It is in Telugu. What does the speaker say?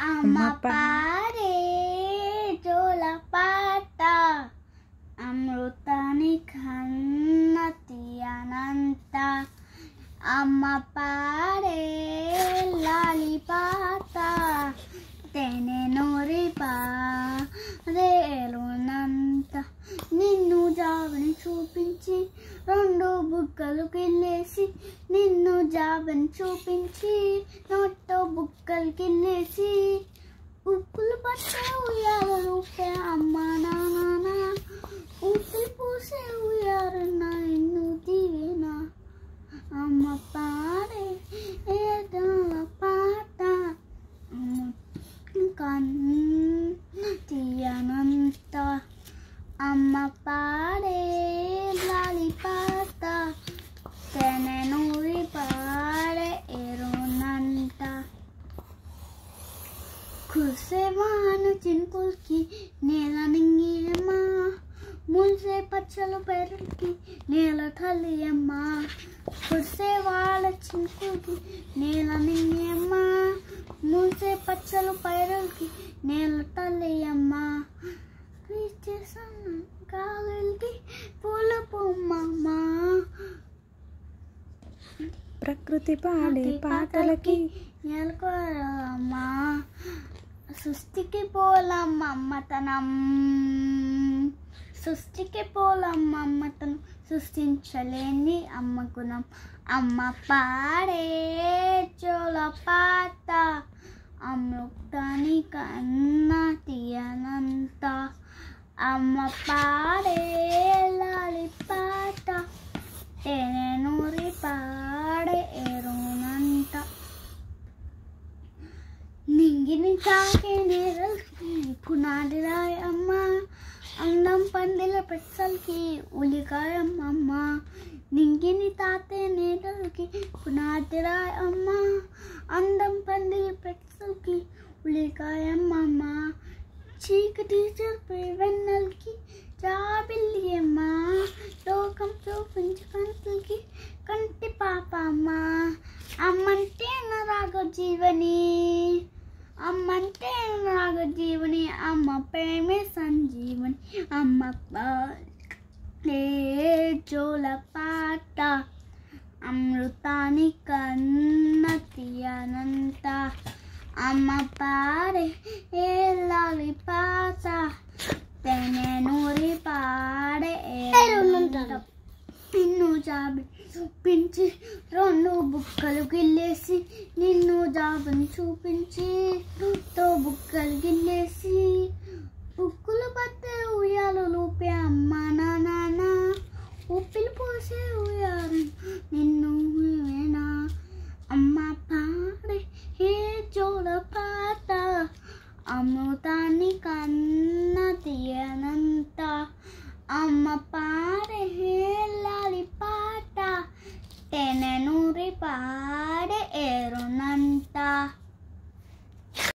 అమ్మ పాడే జోలపాట అమృతాని కన్న తీయనంత అమ్మ పాడే లాలిపాట తేనె నోరి పారేలునంత నిన్ను జాబని చూపించి రెండు బుక్కలు కిల్లేసి నిన్ను జాబని చూపించి నోటో బుక్కలు కిల్లేసి ఉప్పులు పట్టే ఉయ్యాలలు అమ్మ నాన్న ఉప్పులు పూసే ఉయ్యారన్న ఎన్ను దీవేనా అమ్మ పాడే ఏదోల పాట తీయనంత అమ్మ పాడే లాలిపాట తేనె నూరి పాడే ఎరునంట కురిసేవాన చినుకులకి నేల నింగియమ్మా మున్సే పచ్చలు పెరటికి నేల తల్లియమ్మా కురిసేవాళ్ళ చినుకులకి నేల నింగియమ్మా మున్సే పచ్చలు పైరలకి నేల తల్లియమ్మా కాలకి పూల పొమ్మమ్మ ప్రకృతి పాడే పాటలకి నెలకొరమ్మా సృష్టికి పోలమ్మమ్మతనం సృష్టికి పోలమ్మమ్మతనం సృష్టించలేని అమ్మ గుణం అమ్మ పాడే జోలపాట అమృతాని కన్నా తీయనంత అమ్మ పాడే లాలిపాట తేనె నూరి పాడే ఎరునంత నింగిని తాకే నేరల్కి పునాదిరాయ అమ్మ అందం పందిల పెచ్చలకి ఉలికాయమ్మ నింగిని తాకే నేరల్కి పునాదిరాయ అమ్మ అందం పందిల పెచ్చలకి ఉలికాయమ్మ చీకటి చెప్పే వెన్నెలకి జాబిల్లియమ్మ లోకం చూపించు కంటికి కంటి పాప అమ్మ అమ్మంటే నాగ జీవని అమ్మంటే నాగ జీవని అమ్మ ప్రేమే సంజీవని అమ్మ జోలపాట అమృతాని కన్న తీయనంత అమ్మ పాడే ఏ లాలిపాట తేనె నూరి పాడే నిన్ను జాబి చూపించి రెండు బుక్కలు గిల్లేసి నిన్ను జాబని చూపించి తో బుక్కలు గిల్లేసి బుక్కులు పట్టే ఉయ్యాలు లూపే అమ్మ నాన్న ఉప్పిలు పోసే ఉయ్యారు నిన్ను వేనా అమ్మ పాడే ఏ జోలపాట అమృతాని కన్న తీయనంత అమ్మ పాడే